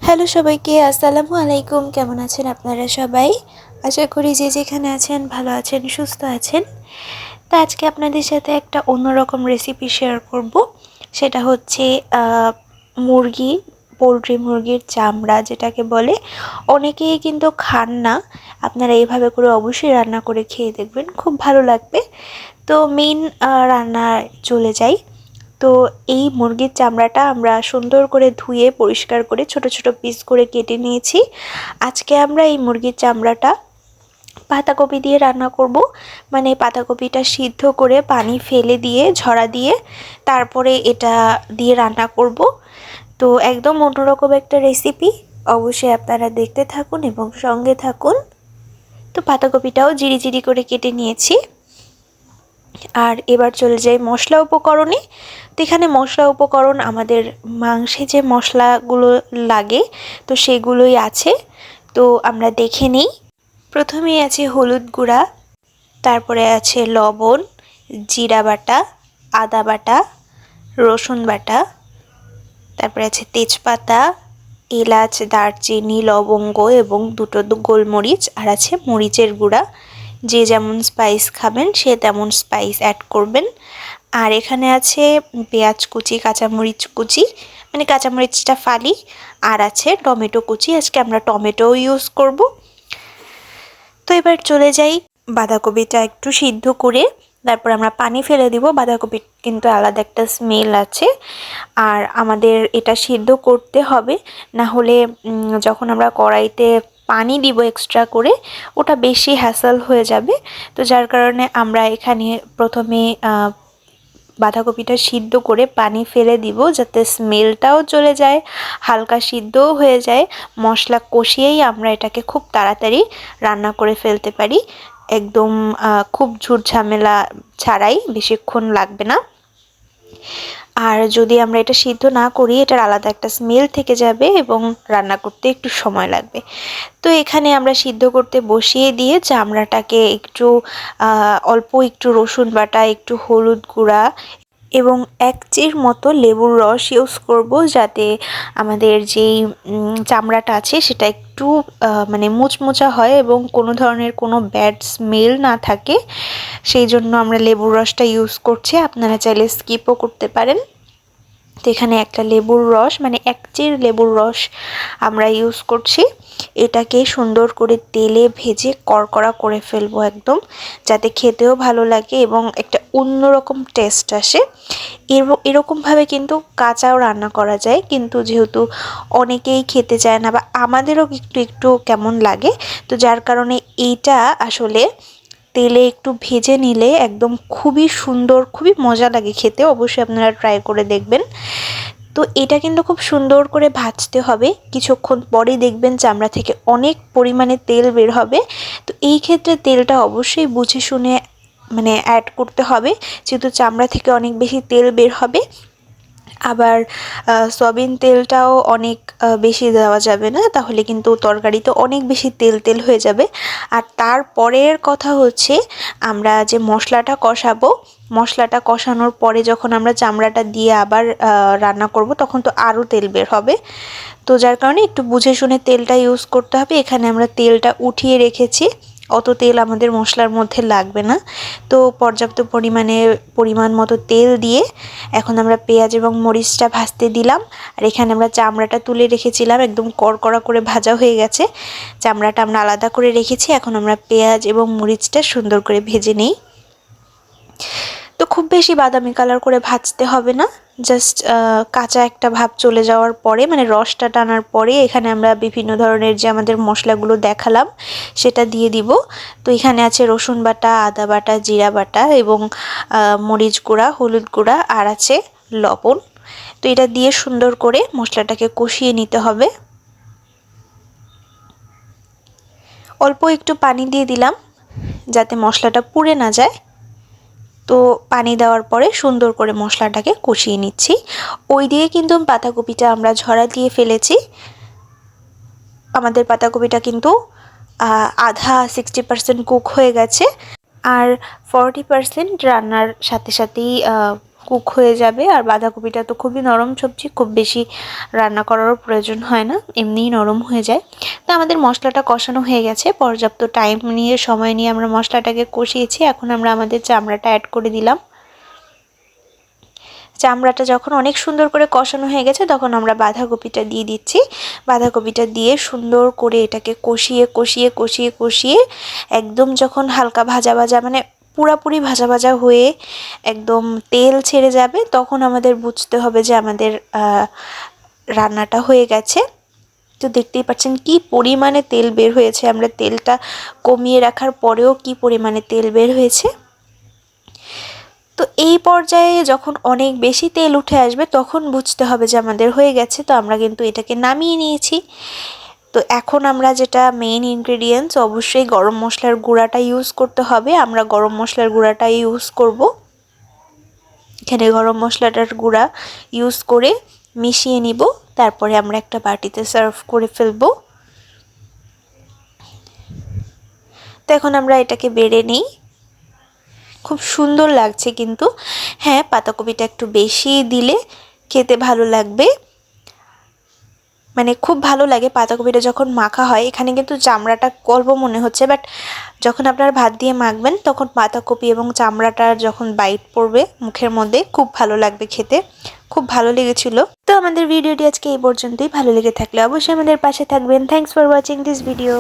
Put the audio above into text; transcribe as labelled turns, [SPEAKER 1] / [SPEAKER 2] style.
[SPEAKER 1] Hello সবাইকে, আসসালামু আলাইকুম। কেমন আছেন আপনারা সবাই? আশা করি যে যেখানে আছেন ভালো আছেন, সুস্থ আছেন। তো আজকে আপনাদের সাথে একটা অন্যরকম রেসিপি শেয়ার করব। সেটা হচ্ছে মুরগি, পোলট্রি মুরগির চামড়া যেটাকে বলে। অনেকেই কিন্তু খান না, আপনারা এইভাবে করে অবশ্যই রান্না করে খেয়ে দেখবেন, খুব ভালো লাগবে। তো মেইন রান্নায় চলে যাই। তো এই মুরগির চামড়াটা আমরা সুন্দর করে ধুয়ে পরিষ্কার করে ছোট ছোট পিস করে কেটে নিয়েছি। আজকে আমরা এই মুরগির চামড়াটা পাতাকপি দিয়ে রান্না করব। মানে পাতাকপিটা সিদ্ধ করে পানি ফেলে দিয়ে ঝরা দিয়ে তারপরে এটা দিয়ে রান্না করব। তো একদম অন্যরকম একটা রেসিপি, অবশ্যই আপনারা দেখতে থাকুন এবং সঙ্গে থাকুন। তো পাতাকপিটাও জিরি জিরি করে কেটে নিয়েছি। আর এবার চলে যাই মশলা উপকরণে। তো এখানে মশলা উপকরণ আমাদের মাংসে যে মশলাগুলো লাগে তো সেগুলোই আছে। তো আমরা দেখে নিই। প্রথমেই আছে হলুদ গুঁড়া, তারপরে আছে লবণ, জিরা বাটা, আদা বাটা, রসুন বাটা, তারপরে আছে তেজপাতা, এলাচ, দারচিনি, লবঙ্গ এবং দুটো গোলমরিচ, আর আছে মরিচের গুঁড়া। যে যেমন স্পাইস খাবেন সে তেমন স্পাইস অ্যাড করবেন। আর এখানে আছে পেঁয়াজ কুচি, কাঁচামরিচ কুচি, মানে কাঁচামরিচটা ফালি, আর আছে টমেটো কুচি। আজকে আমরা টমেটো ইউজ করব। তো এবার চলে যাই, বাঁধাকপিটা একটু সিদ্ধ করে তারপর আমরা পানি ফেলে দিব। বাঁধাকপির কিন্তু আলাদা একটা স্মেল আছে, আর আমাদের এটা সিদ্ধ করতে হবে, না হলে যখন আমরা কড়াইতে পানি দিব এক্সট্রা করে ওটা বেশি হ্যাসেল হয়ে যাবে। তো যার কারণে আমরা এখানে প্রথমে বাঁধাকপিটা সিদ্ধ করে পানি ফেলে দিব, যাতে স্মেলটাও চলে যায়, হালকা সিদ্ধও হয়ে যায়। মশলা কষিয়েই আমরা এটাকে খুব তাড়াতাড়ি রান্না করে ফেলতে পারি, একদম খুব ঝুট ঝামেলা ছাড়াই, বেশিক্ষণ লাগবে না। আর যদি আমরা এটা সিদ্ধ না করি এটার আলাদা একটা স্মেল থেকে যাবে এবং রান্না করতে একটু সময় লাগবে। তো এখানে আমরা সিদ্ধ করতে বসিয়ে দিয়ে চামড়াটাকে একটু অল্প একটু রসুন বাটা, একটু হলুদ গুঁড়া এবং 1 চির মতো লেবুর রস ইউজ করব, যাতে আমাদের যেই চামড়াটা আছে সেটা একটু মানে মুচমুচা হয় এবং কোনো ধরনের কোনো ব্যাড স্মেল না থাকে। সেই জন্য আমরা লেবুর রসটা ইউজ করছি, আপনারা চাইলে স্কিপও করতে পারেন। তো এখানে একটা লেবুর রস, মানে 1 চির লেবুর রস আমরা ইউজ করছি। এটাকে সুন্দর করে তেলে ভেজে কড়কড়া করে ফেলবো একদম, যাতে খেতেও ভালো লাগে এবং একটা অন্যরকম টেস্ট আসে। এরকমভাবে কিন্তু কাঁচাও রান্না করা যায়, কিন্তু যেহেতু অনেকেই খেতে চায় না বা আমাদেরও একটু একটু কেমন লাগে, তো যার কারণে এইটা আসলে তেলে একটু ভেজে নিলে একদম খুবই সুন্দর, খুবই মজা লাগে খেতে। অবশ্যই আপনারা ট্রাই করে দেখবেন। তো এটা কিন্তু খুব সুন্দর করে ভাজতে হবে, কিছুক্ষণ পরেই দেখবেন চামড়া থেকে অনেক পরিমাণে তেল বের হবে। তো এই ক্ষেত্রে তেলটা অবশ্যই বুঝে শুনে মানে অ্যাড করতে হবে, যেহেতু চামড়া থেকে অনেক বেশি তেল বের হবে। আবার সয়াবিন তেলটাও অনেক বেশি দেওয়া যাবে না, তাহলে কিন্তু তরকারিতে অনেক বেশি তেল তেল হয়ে যাবে। আর তারপরের কথা হচ্ছে, আমরা যে মশলাটা কষাবো, মশলাটা কষানোর পরে যখন আমরা চামড়াটা দিয়ে আবার রান্না করব তখন তো আরও তেল বের হবে। তো যার কারণে একটু বুঝে শুনে তেলটা ইউজ করতে হবে। এখানে আমরা তেলটা উঠিয়ে রেখেছি, অত তেল আমাদের মশলার মধ্যে লাগবে না। তো পর্যাপ্ত পরিমাণ মতো তেল দিয়ে এখন আমরা পেঁয়াজ এবং মরিচটা ভাজতে দিলাম। আর এখানে আমরা চামড়াটা তুলে রেখেছিলাম, একদম কড়কড়া করে ভাজা হয়ে গেছে। চামড়াটা আমরা আলাদা করে রেখেছি, এখন আমরা পেঁয়াজ এবং মরিচটা সুন্দর করে ভেজে নিই। তো খুব বেশি বাদামি কালার করে ভাজতে হবে না, জাস্ট কাঁচা একটা ভাব চলে যাওয়ার পরে, মানে রসটা টানার পরে এখানে আমরা বিভিন্ন ধরনের যে আমাদের মশলাগুলো দেখালাম সেটা দিয়ে দিব। তো এখানে আছে রসুন বাটা, আদা বাটা, জিরা বাটা এবং মরিচ গুঁড়া, হলুদ গুঁড়া, আর আছে লবণ। তো এটা দিয়ে সুন্দর করে মশলাটাকে কষিয়ে নিতে হবে। অল্প একটু পানি দিয়ে দিলাম যাতে মশলাটা পুড়ে না যায়। তো পানি দেওয়ার পরে সুন্দর করে মশলাটাকে কষিয়ে নিচ্ছি। ওই দিয়ে কিন্তু পাতাকপিটা আমরা ঝরা দিয়ে ফেলেছি। আমাদের পাতাকপিটা কিন্তু আধা 60% কুক হয়ে গেছে, আর 40% রান্নার সাথে সাথেই কুক হয়ে যাবে। আর বাঁধাকপিটা তো খুবই নরম সবজি, খুব বেশি রান্না করারও প্রয়োজন হয় না, এমনিই নরম হয়ে যায়। তো আমাদের মশলাটা কষানো হয়ে গেছে, পর্যাপ্ত টাইম নিয়ে সময় নিয়ে আমরা মশলাটাকে কষিয়েছি। এখন আমরা আমাদের চামড়াটা অ্যাড করে দিলাম। চামড়াটা যখন অনেক সুন্দর করে কষানো হয়ে গেছে তখন আমরা বাঁধাকপিটা দিয়ে দিচ্ছি। বাঁধাকপিটা দিয়ে সুন্দর করে এটাকে কষিয়ে কষিয়ে কষিয়ে কষিয়ে একদম যখন হালকা ভাজা ভাজা, মানে পুরাপুরি ভাজা ভাজা হয়ে একদম তেল ছেড়ে যাবে, তখন আমাদের বুঝতে হবে যে আমাদের রান্নাটা হয়ে গেছে। তো দেখতেই পাচ্ছেন কি পরিমাণে তেল বের হয়েছে, আমরা তেলটা কমিয়ে রাখার পরেও কি পরিমাণে তেল বের হয়েছে। তো এই পর্যায়ে যখন অনেক বেশি তেল উঠে আসবে তখন বুঝতে হবে যে আমাদের হয়ে গেছে। তো আমরা কিন্তু এটাকে নামিয়ে নিয়েছি। তো এখন আমরা যেটা মেইন ইনগ্রেডিয়েন্টস, অবশ্যই গরম মশলার গুঁড়াটা ইউজ করতে হবে। আমরা গরম মশলার গুঁড়াটা ইউজ করব। এখানে গরম মশলাটার গুঁড়া ইউজ করে মিশিয়ে নিব, তারপরে আমরা একটা বাটিতে সার্ভ করে ফেলবো। তো এখন আমরা এটাকে বেড়ে নিই। খুব সুন্দর লাগছে কিন্তু। হ্যাঁ, পাতাকপিটা একটু বেশি দিলে খেতে ভালো লাগবে, মানে খুব ভালো লাগে পাতাকপিটা যখন মাখা হয়। এখানে কিন্তু চামড়াটা অল্প মনে হচ্ছে, বাট যখন আপনারা ভাত দিয়ে মাখবেন তখন পাতাকপি এবং চামড়াটা যখন বাইট পড়বে মুখের মধ্যে খুব ভালো লাগবে খেতে। খুব ভালো লেগেছিল। তো আমাদের ভিডিওটি আজকে এই পর্যন্তই। ভালো লেগে থাকলে অবশ্যই আমাদের পাশে থাকবেন। Thanks for watching this video.